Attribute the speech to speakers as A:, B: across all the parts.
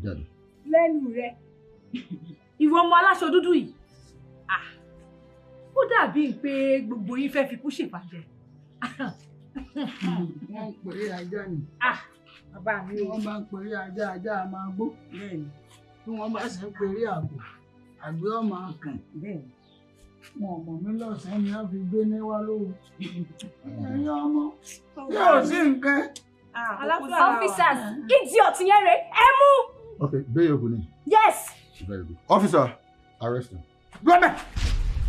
A: Jáde.
B: Lẹ́nu rẹ̀. Ìwọ ọmọ aláṣọ dúdú yìí. Ó dàbí pé gbogbo yín fẹ́ fi kú ṣèpàjẹ́.
C: Wọ́n ń pèrè ajá ni.
B: Bàbá mi ò.
C: Wọ́n bá ń pèrè ajá, ajá máa gbó. Bẹ́ẹ̀ni. Bí wọ́n bá ṣe ń pèrè àgbò, àgbẹ̀ ọ̀ máa kàn. Bẹ́ẹ̀ni. Wọn ò mọ̀ mí lọ́sàn-án ni wọ́n fi gbé ní wá lóru. Ẹ̀yin ọmọ, yóò sí nǹkan.
B: Officers, idiot yẹn rè é mú.
A: Okay, bail your money.
B: Yes.
A: Very good. Officer, arrest him.
C: Gbọ́mẹ̀!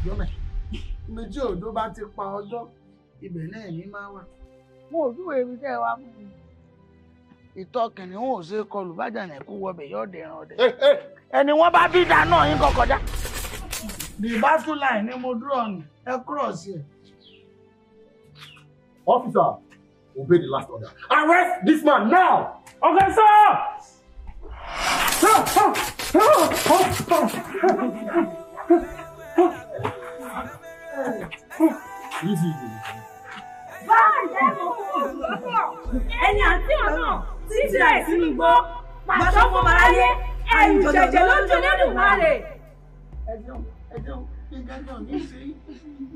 C: Gbọ́mẹ̀! Méjì òdo bá ti pa ọjọ́, ibẹ̀ náà ní máa wà. Mo ò dúró ibi tẹ́ ẹ wá fún mi. Ìtọ́ kìnìún ò ṣe kọlù bájànà ẹ̀kú wọbẹ̀ yóò dẹran ọdẹ. Ẹni wọ́n bá bí ìdá náà yín kọkọjá. The battle line ni mo dúró ọ̀nà ẹ cross ẹ̀.
A: Officer, obey the last order. Arrest this man now!
D: Okay, sir!
A: Easy.
B: Ẹni àti ọ̀nà títí rẹ̀ sínú igbó. Pàṣọ fún Màráyé, ẹ̀yìn jẹ̀jẹ̀ lójú nínú ìmọ̀lẹ̀.
C: Ẹjọ́, ìgbẹ́jọ́ ní sí.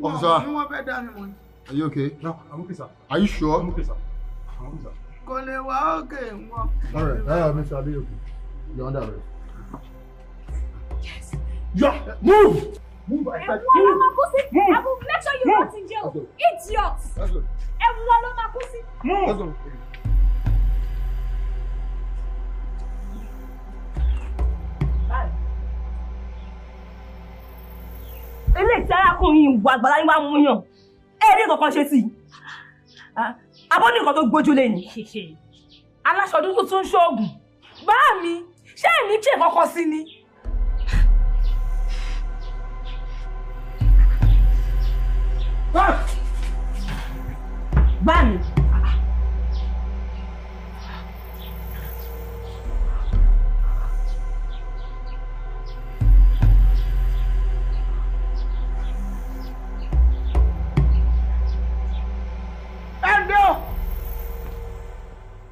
A: Officer.
C: Ní wọ́n fẹ́ dá mi mọ̀.
A: Are you okay?
D: No, I'm okay, sir.
A: Are you sure?
D: I'm okay, sir. I'm okay, sir.
C: Kò lè wá òkè wọn.
A: All right. Mr. Adeyoku, you're under arrest.
B: Yes.
A: Yeah, move! Move! I said move!
B: I will make sure you rot in jail. Idiot!
A: Let's go.
B: Everyone ló máa kú sí.
A: Let's go.
B: Ilé tí arákùnrin ìwà àgbàlá yín bá mú yàn. Rí kankan ṣe sí. Abọ́ ní nǹkan tó gbójúlé ni. Aláṣọ dúdú tún ṣoògùn. Bá mi, ṣé èmi kí kankan sí ni? Bá mi.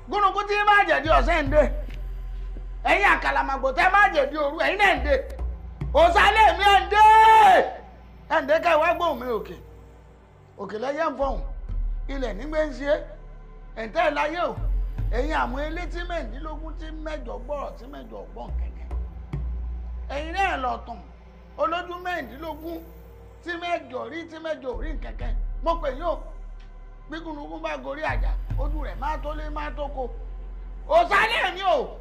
C: Gúnugún tí máa jẹ̀dí ọ̀sẹ̀ ń dé. Ẹ̀yin àkàlàmàgbò tẹ́ máa jẹ̀dí òru ẹ̀yin náà ń dé. Òsàlẹ̀ mi ẹ̀ ń dé. Ẹ̀ ń dé ká ìwá gbóhùn mi òkè. Òkè lẹ́yẹ ń fọ̀hùn. Ilẹ̀ nígbè ń ṣe. Ẹ̀ǹtẹ́ ìláyé o. Ẹ̀yin àmọ́ ilé tí mẹ́ẹ̀ẹ́dínlógún tí mẹ́jọ gbọ́rọ̀ tí mẹ́jọ gbọ́n kẹ̀kẹ́. Ẹ̀yin náà lọ tàn. Olójú mẹ́ẹ̀ẹ́dínlógún tí mẹ́jọ rí tí mẹ́jọ rí kẹ̀kẹ́. Mo pè yín o. Bí gúnugún bá gorí àjà ojú rẹ̀ máa tó lé máa tó ko. Òsàlẹ̀ mi o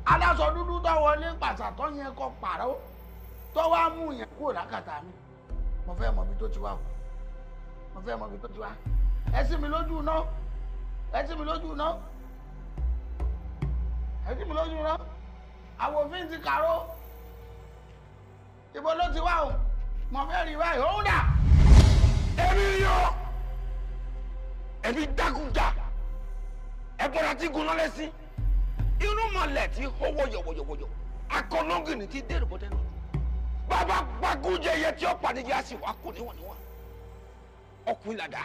C: aláṣọ dúdú tó wọlé pàṣà tó yẹn kọ pàrọ̀ tó wá mú yẹn kúrò lákàtà mi. Mo fẹ́ mọ ibi tó ti wá o. Mo fẹ́ mọ ibi tó ti wá. Ẹ sí mi lójú náà. Ẹ sí mi lójú náà. Ẹ sí mi lójú náà. Àwọn òfin ti kàró. Ibo ló ti wá o. Mo fẹ́ rí báyìí. Òun dà. Èmi yọ. Ẹbí dákújà ẹbọra tí gun lọlẹ sí inú mọlẹ tí hówó yọwọyọwọyọ akọlọngìnì tí dèrò bọdẹ náà bàbá gbàgúnjẹ yẹ tí ó pàdé yẹ àsì wà kó níwọ̀n ọkùnrin làdá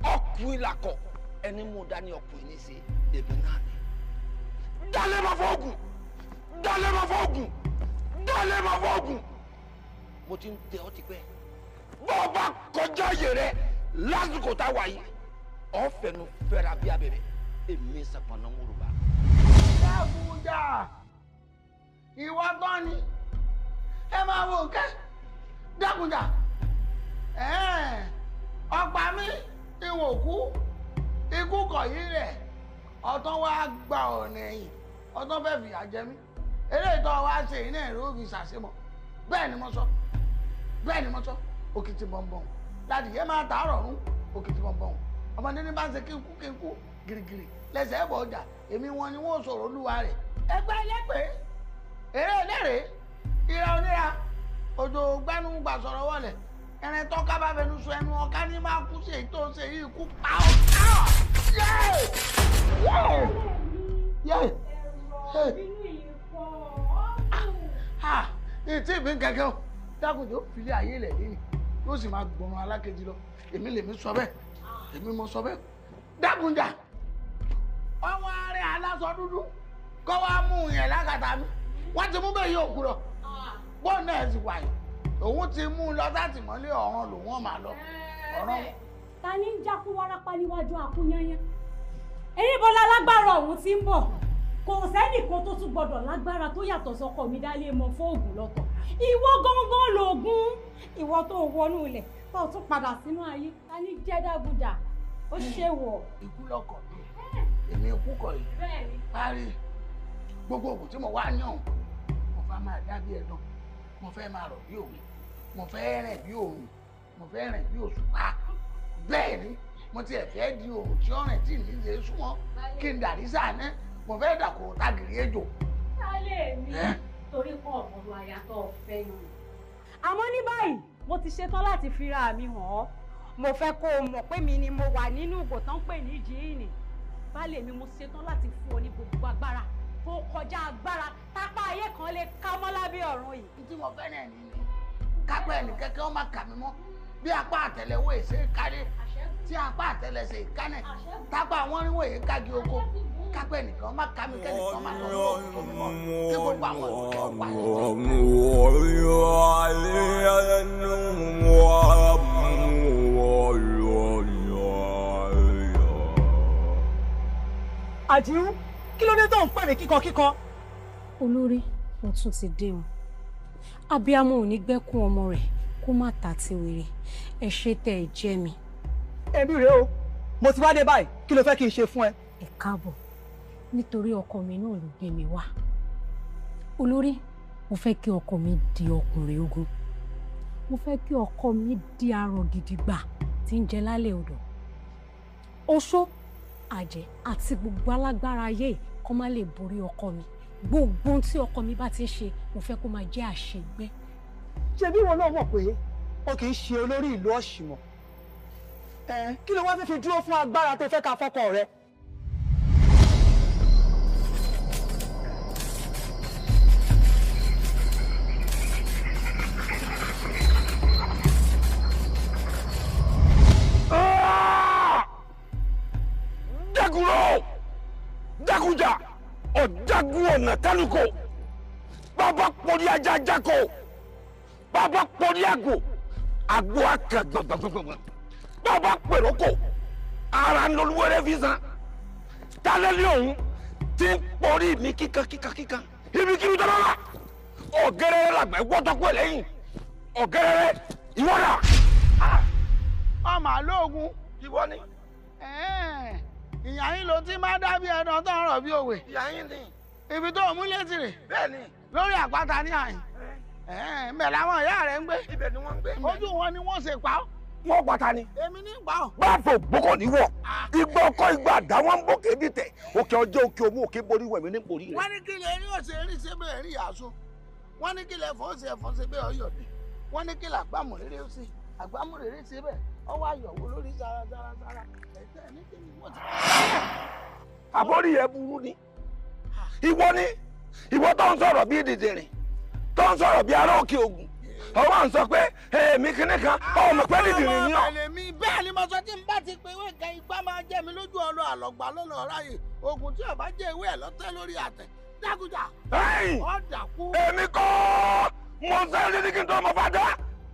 C: ọkùnrin làkọ ẹni mú dání ọkùnrin ní ṣe èmi náà ni. Dálé máa fọ ògùn dálé máa fọ ògùn dálé máa fọ ògùn mo ti ń tẹ ọ ti pẹ́ bọ́ọ̀ bá kọjá yẹ rẹ lásìkò táwa yìí. Ọ̀fẹ́nu fẹ́ra bí abẹ́rẹ́ èmi sàpọ̀nà Yorùbá. Dákújà ìwọ tán ni ẹ máa wo nǹkan dákújà ọ̀pá mi ìwọ̀n kú ikú kọ̀yí rẹ̀ ọ̀tán wá gba ọ̀nà ẹ̀yìn ọ̀tán fẹ́ fìyà jẹ mí eléyìí tó wá ṣe iná ẹ̀rọ òbí ṣàṣemọ̀ bẹ́ẹ̀ ni mo sọ òkìtì bọ̀m̀bọ̀m láti yẹ máa tààrọ̀ rún òkìtì bọ̀m̀bọ̀m. Ọmọdé ní bá ń ṣe kínkú gírígírí lẹ́sẹ̀ ẹ̀bọ̀ ọjà èmi wọn ni wọ́n sọ̀rọ̀ olúwa rẹ̀ ẹgbẹ́ ẹlẹ́gbẹ́ eré eléré ìra oníra òjò gbẹ́nu gbà sọ̀rọ̀ wọlé ẹ̀rìn tọ́ka bá fẹnu sọ ẹnu ọ̀ká ní máa kú sí èyí tó ṣe yìí kú pa ọ́ ìtì ìbí kẹ̀kẹ́ o dákùnjọ́ fìlẹ̀ ayé ilẹ̀ lẹ́yìn yóò sì máa gbọ̀ràn alákejì lọ èmi lèmi sọ bẹ́ẹ̀. Èmi mo sọ bẹ́ẹ̀ dákúnjà ọwọ́ ààrẹ aláṣọ dúdú kọ́ wá mú yẹn lákàtà mi wọ́n ti mú bẹ́ẹ̀ yóò kú lọ bọ́ọ̀ náà sì wáyé òun ti mú lọ sátìmọ́lé ọ̀ràn lòun máa lọ ọ̀ràn.
E: ta ni ń jákú wárápá níwájú akúnyányán ẹ̀yin bọ́lá lágbára ọ̀hún ti ń bọ̀ kò sẹ́nìkan tó tún gbọ́dọ̀ lágbára tó yàtọ̀ sọ́kọ mi dálé mọ́ fóògùn lọ́tọ̀ ìwọ gángan lògùn ìwọ tó wọnú ilẹ̀ tó tún padà sínú ayé ta ni jẹ́ dágúdà ó ṣe wọ̀.
C: ikú lọkọ mi èmi ikú kọ yìí parí gbogbo ògùn tí mo wá yàn mo fẹ́ máa dá bí ẹdun mo fẹ́ máa rọ̀ bí òwe mo fẹ́ rìn bí òòrùn mo fẹ́ rìn bí òṣùpá bẹ́ẹ̀ ni mo tiẹ̀ fẹ́ di òòrùn tí ọ̀rìn tí ní ṣe súnmọ́ kí n dàrí sáà mo fẹ́ dàkó tagìrì ejò.
E: sálẹ̀ mi torí pọ̀ ọ̀rọ̀ àyàtọ̀ fẹ́ yàn. àmọ́ ní báyìí mo ti ṣetán láti fira mi hàn ọ́ mo fẹ́ kó o mọ̀ pé mi ni mo wà nínú ìgò tán pè ní jíìnì baálé mi mo ṣetán láti fún ọ ní gbogbo agbára tó kọjá agbára tápá ayé kan lè ká mọ́ lábẹ́ ọ̀run yìí.
C: tí mo fẹ́ náà nìyí kápẹ́ ẹnì kẹ́kẹ́ ó má kà mí mọ́ bí apá àtẹ́lẹwọ́ èsè kálé tí apá àtẹ́lẹsẹ̀ ìkánẹ̀ tápá àwọn oníwò èyí kági oko kápẹ́ ẹnìkan má ká mi kẹ́nìkan má tọ́ lọ́wọ́ tó mi mọ́ kí gbogbo àwọn ìwòsàn ọ̀pá
B: Àdìrú kí ló dé tó ń pè mí kíkankíkan.
E: olórí mo tún ti dé o abiyamọ ò ní gbẹ́kún ọmọ rẹ̀ kó má ta ti wèrè ẹ ṣe tẹ́ ẹ jẹ́ mi.
B: ẹbí rèé o mo ti wá dé báyìí kí ló fẹ́ kí n ṣe fún ẹ.
E: ẹ káàbọ̀ nítorí ọkọ mi náà ló gbé mi wá olórí mo fẹ́ kí ọkọ mi di ọkùnrin ogun mo fẹ́ kí ọkọ mi di arọ gidigba tí ń jẹ lálẹ́ odò oṣó àjẹ́ àti gbogbo alágbára ayé kó má lè borí ọkọ mi gbogbo ohun tí ọkọ mi bá ti ń ṣe mo fẹ́ kó máa jẹ́ àṣegbé.
B: ṣé bí wọn náà mọ̀ pé o kì í ṣe olórí ìlú ọ̀ṣìmọ̀ kí ló wá fẹ́ fi dúró fún agbára tó fẹ́ ká fọ́kọ rẹ.
C: Daguro! Daguja! Ọ̀dágun ọ̀nà kálukó! Bàbá pọ̀rí ajá jákò! Bàbá pọ̀rí àgbò! Àgbò àkà gbàgbàgbàgbà! Bàbá pèròkò! Ara ń lolúwẹ́rẹ́ fi san! Tálẹ́lẹ́ òun ti ń pọ̀rí mi kíkan! Ibi kí n tọ́lọ́ la! Ọ̀gẹ́rẹ́rẹ́ làgbà gbọ́tọ́kọ̀ lẹ́yìn! Ọ̀gẹ́rẹ́rẹ́ ìwọ́dà! Ọmọ àlóògùn ìwọ ni. Ìyá yín ló ti máa dábí ẹran tó ń rọ̀ bí òwe. Ìyá yín ni. Ibi tó mú létí rè. Bẹ́ẹ̀ni. Lórí àpáta ní àyìn. Bẹ́ẹ̀ làwọn ìyá rẹ̀ ń gbé. Ibẹ̀ ni wọ́n ń gbé. Ojú wọn ni wọ́n ṣe pa ọ́. Wọ́n pàtà ni. Èmi ní pa ọ́. Báàfò gbókò níwọ̀. Igbó ọkọ ìgbà àdá wọn ń bòkè dìtẹ̀. Òkè ọjọ́ òkè òmù òkè borí wẹ̀mí ní borí rẹ̀. Wọ́n ní kílẹ̀ eré ọ̀sẹ̀ eré ṣe bẹ́ẹ̀ rí àṣọ. Wọ́n ní kílẹ̀ fọ́ọ̀ṣẹ̀ fọ́ọ̀ṣẹ̀ bẹ́ẹ̀ ọyọ̀ dé. Wọ́n ní kílẹ̀ àgbámúréré ó ṣe. Àgbámúréré ṣe bẹ́ẹ̀ ọwọ́ àyọ̀wò lórí sárasára. Ẹ̀tẹ́ ní kí ni wọ́n ti. Àbórí ẹ burú ni. Ìwọ tó ń sọ̀rọ̀ bí dìdìrìn tó ń sọ̀rọ̀ bí ará òkè ògùn ọwọ́ à ń sọ pé èmi kìíní kan ọmọ pẹ́ dìdìrìn ni ọ́. Bẹ́ẹ̀ ni mo sọ tí n bá ti pe ìwé kan igbá máa jẹ́ mi lójú ọlọ àlọ́gbà lọ́nà ráyè oògùn tí ọba jẹ́ ìwé ẹ̀ lọ́tẹ́ lórí àtẹ dákújà. Ọ̀dàkú. Èmi kọ́ mo sẹ́yìn ní kí n tó ọmọ bá dá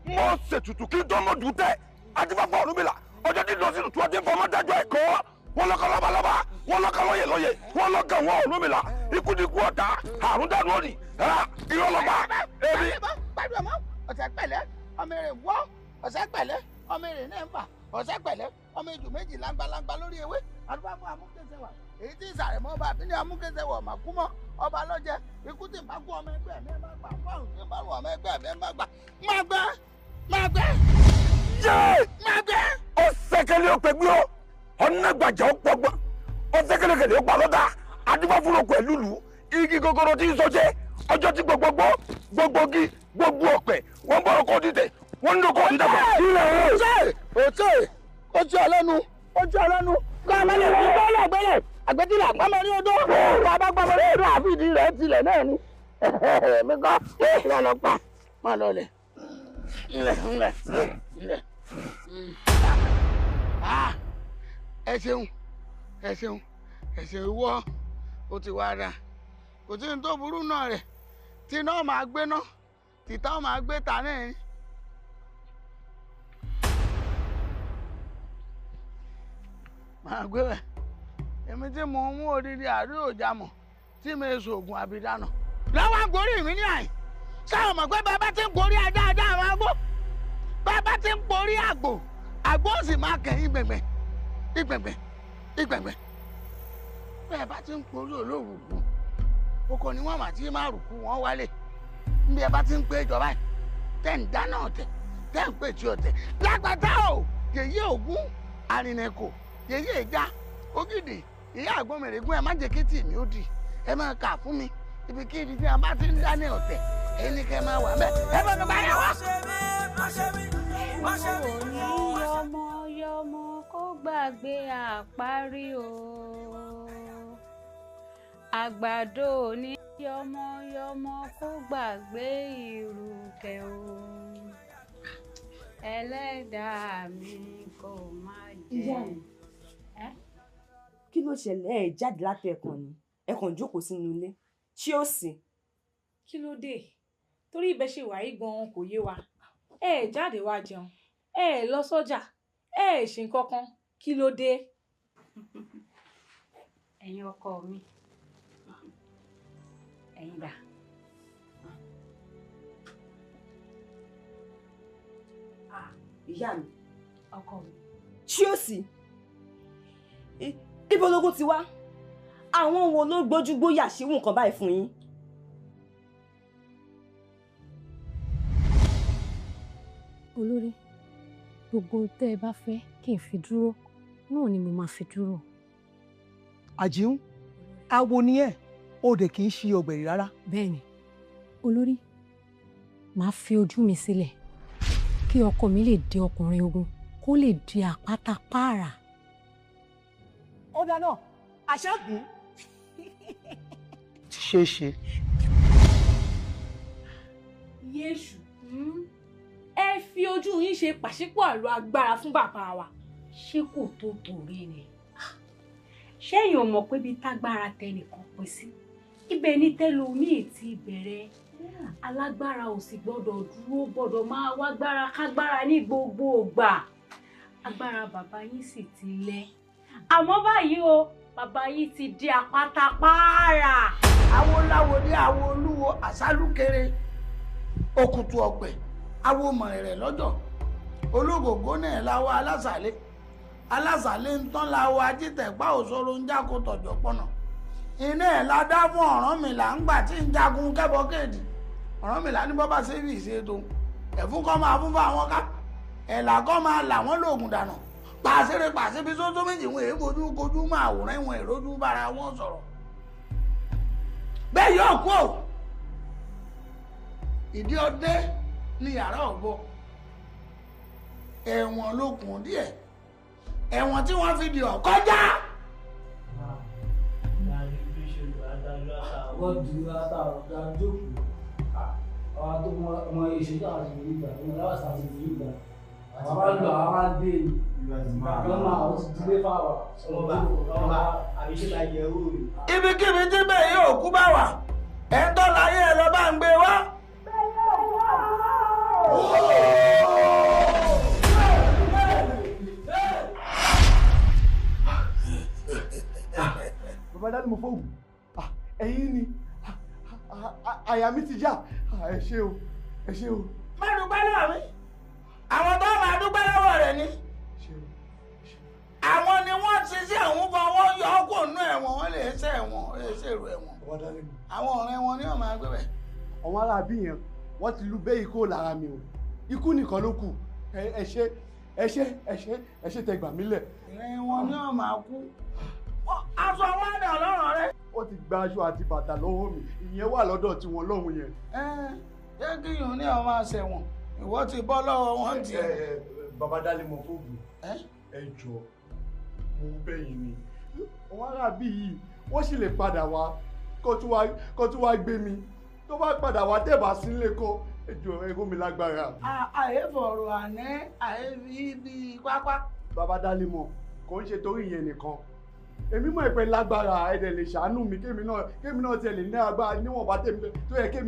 C: mo ṣètùtù kí n tó ọmọ dùn tẹ́ àti fàgbọ́ Ọ̀rúnmìlà ọjọ́ tí lọ́sìn tó ọdún fọmọ dájọ́ ẹ̀kọ́ wọn lọ́kàn lọ́balọ́ba wọn lọ́kàn lọ́yẹ̀ wọn lọ́kàn wọn Ọ̀rúnmìlà ikú ni ikú ọ̀tá àrùn dànù òní irọ́ lọ́ba èmi. gbàdúrà ọ̀sẹ̀ pẹ̀lẹ́ ọmọ èrè wọ́ ọ̀sẹ̀ pẹ̀lẹ́ ọmọ èrè náà ń fà ọ̀sẹ̀ pẹ̀lẹ́ ọmọ ejò méjì lángbalangba lórí ewé àdúrà fún amúkẹsẹ̀wà èyí tí ìsàrẹ̀mọ́ ọba àbílẹ̀ amúkẹsẹ̀wà ọ̀mà kú mọ́ ọba lọ́jẹ́ ikú tí ń bá kú ọmọ ẹgbẹ́ mi ẹ má gbà fáwọn tí ń bá rún ọmọ ẹgbẹ́ mi ẹ má gbà má gbẹ́. Ọ̀sẹ̀kẹ̀lẹ̀ ọ̀pẹ̀gbẹ́ ọ ọ̀nàgbàjà ọ̀pọ̀gbọ́n ọ̀sẹ̀kẹ̀lẹ̀kẹ̀lẹ̀ ọ̀pọ̀ àlọ́dà adúbáfúrokò ẹ̀lúlù igi gogoro tí ń sọ́jẹ́ ọjọ́ tí gbogbogi gbogbo ọ̀pẹ̀ wọ́n bọ̀rọ̀ kọ́ dìtẹ̀ wọ́n ń lóko dídàgbà. ilẹ̀ ojú ọlẹ́nu gbàmọ́lẹ̀ gbọ́lẹ̀ gbẹ́lẹ̀ àgbẹ̀tìlẹ̀ àgbàmọ́rí odó bàbá gbàmọ́rí odó àfìdí rẹ̀ tilẹ̀ náà ni mi kọ́ lọ́lọ́pàá má lọlẹ̀ ńlẹ̀. ẹ ṣeun ìwọ ó ti wá dá kò sí ní tó burú náà rẹ̀ tí iná máa gbé náà tìta máa gbé ta náà ni. máa gbé bẹ́ẹ̀ èmi tí mo mú odidi àdúrà òjàmọ̀ tí mi sògùn àbídánà lọ́wọ́ àgbórí mi ní àyè sáwọn mọ̀ pé bàbá ti ń porí ajá ajá àwọn agbó bàbá ti ń porí àgbò àgbò sì máa kẹ̀yìn gbẹ̀gbẹ̀ ìgbẹ̀gbẹ̀ ìgbẹ̀gbẹ̀ bẹ́ẹ̀ bá ti ń porí olóòrùkú oko ni wọ́n mà tí máa rùkú wọn wálé níbi ẹ bá ti ń pé ìjọba yìí tẹ̀ ń dáná ọ̀tẹ̀ tẹ̀ ń pè tí ọ̀tẹ̀ lágbàtà o yèyé ògún àrìnẹ̀kò yèyé ìjà ògidì ìyá àgbọ̀mẹ̀rẹ̀gún ẹ má jẹ́ kí tì mí ó dì ẹ máa kà fún mi ibi kí ibi tí a bá ti ń dá ní ọ̀tẹ̀ èyí ni kẹ́ máa wà mẹ́ ẹ bá mi bá yà wá.
E: yọmọ yọmọ kó gbàgbé àparí o àgbàdo ní yọmọ yọmọ kó gbàgbé ìrùkẹ̀ o ẹlẹ́dàá mi kò má jẹ́.
B: Kí ló ṣẹlẹ̀ ẹ̀ jáde láti ẹ̀kàn ni ẹ̀kàn jókòó sínú ilé ṣé ó sì.
F: Kí ló dé torí ibẹ̀ ṣe wà yí gan-an kò yé wa ẹ jáde wá jẹun ẹ lọ sọ́jà ẹ ṣe nǹkan kan kí ló dé.
E: ẹ̀yin ọkọ mi ẹ̀yin dà.
B: ìyá mi
E: ọkọ mi.
B: ṣé ó sì. Ibo lógún ti wá àwọn wo ló gbójú gbóyà ṣíwù nǹkan báyìí fún yín.
E: olórí gbogbo tẹ́ ẹ bá fẹ́ kí n fi dúró náà ni mo máa fi dúró.
G: àjíhùn awo ni ẹ ò dé kì í ṣe ọ̀gbẹ̀rì rárá.
E: bẹ́ẹ̀ni olórí màá fi ojú mi sílẹ̀ kí ọkọ mi lè di ọkùnrin ogun kó lè di àpáta pààrà.
G: ó dáná aṣáàgùn ti ṣeé ṣe.
F: Yéṣù ẹ fi ojú yín ṣe pàṣípààrọ̀ agbára fún bàbá wa.
E: ṣé kò tó torí ni ṣẹ́yìn ò mọ̀ pé bí tágbára tẹnìkan pín sí ibẹ̀ ní tẹ́lómìí ti bẹ̀rẹ̀ alágbára ò sì gbọ́dọ̀ dúró gbọ́dọ̀ máa wágbára kágbára ní gbogbo ìgbà agbára bàbá yín sì ti lẹ àmọ́ báyìí o bàbá yín ti di àpáta pààrà.
C: awo láwo ní awo olúwo àsálùkéré òkùtù ọ̀pẹ awo mọ̀rẹ̀rẹ̀ lọ́jọ́ ológògó náà láwọ alásàlẹ̀ ń tán láwọ ajítẹ̀pá òṣòro ń jákò tọ̀jọ̀ pọ̀nà iná ẹ̀ la dá fún Ọ̀rànmìlà ńgbà tí ń jagun kẹ́bọ̀kéèdì Ọ̀rànmìlà ní bọ́bá sẹ́fì ìṣètò ẹ̀fún kọ́ máa fún fáwọn ká ẹ̀là kọ́ máa là wọ́n lóògùn dànù pàṣẹrẹ pàṣẹ bí sótó méjì wọn èé bojú kojú máa wòrán ìwọ̀n ìrójú bára wọn sọ̀rọ̀ bẹ́ẹ̀ yóò kú ò ìdí ọdẹ ní yàrá ọ̀gbọ́ ẹ̀wọ̀n ló kùn díẹ̀ ẹ̀wọ̀n tí wọ́n fi di ọ̀kọ́já.
H: wọ́n di látàrọ̀ dájú àwọn tó mọ ìṣèjọ́ àti ìgbà ọmọ láwàsá àti ìgbà àwọn bá lọ àwọn bá dé lọ́nà àwọn ti dúlé fáwà ọba àbíṣẹ́lá yẹ owó rẹ̀.
C: ibikíbi tí bẹ́ẹ̀ yóò kú bá wà ẹ̀ ń tọ́ láyé ẹ̀ lọ bá ń gbé wá.
A: bàbá dáni mo fóònù ẹ̀yin ni àyà mi ti já ẹ ṣé o ẹ ṣé o.
C: má dúpẹ́ lọ́wọ́ mi àwọn tó máa dúpẹ́ lọ́wọ́ rẹ̀ ni àwọn ni wọ́n ti ṣe àwọn kan wọ́n yọ ọ́ kó nú ẹ̀wọ̀n wọ́n lè ṣe ẹ̀wọ̀n lè ṣe èrò ẹ̀wọ̀n àwọn ọ̀rẹ́ wọn ni wọ́n máa gbé bẹ̀.
A: àwọn aráabí yẹn wọ́n ti lu bẹ́ẹ̀ ikú lára mi o ikú nìkan ló kù ẹ ṣé tẹ gbà mí lẹ̀.
C: ìrìn wọn ni wọ́n máa kú aṣọ wọn dà lọ́rọ̀ rẹ.
A: ó ti gba aṣọ àti bàtà lọ́wọ́ mi ìyẹn wà lọ́dọ̀ tiwọn lọ́hùn yẹn.
C: ṣé kí yòó ní àwọn máa ṣẹ̀wọ̀n ìwọ ti bọ́ lọ́wọ́ wọn tiẹ̀.
A: bàbá dálé mọ fóògùn ẹ jọ mo bẹ̀yìn ni àwọn aráabí yìí wọ́n sì lè padà wá kó tún wá gbé mi tó bá padà wá tẹ̀ bá sílé kọ́ ẹ jọ ẹ kó mi lágbára.
C: àyèfọ̀rọ̀ àná àyèfi bíi pápá.
A: bàbá dálé mọ kò ń ṣe torí ìyẹn nìkan èmi mọ̀ ìpẹ́ lágbára ẹ̀dẹ̀ lè ṣàánú mi kémi náà tiẹ̀ lè ní agbára níwọ̀nba tèmi tó yẹ kémi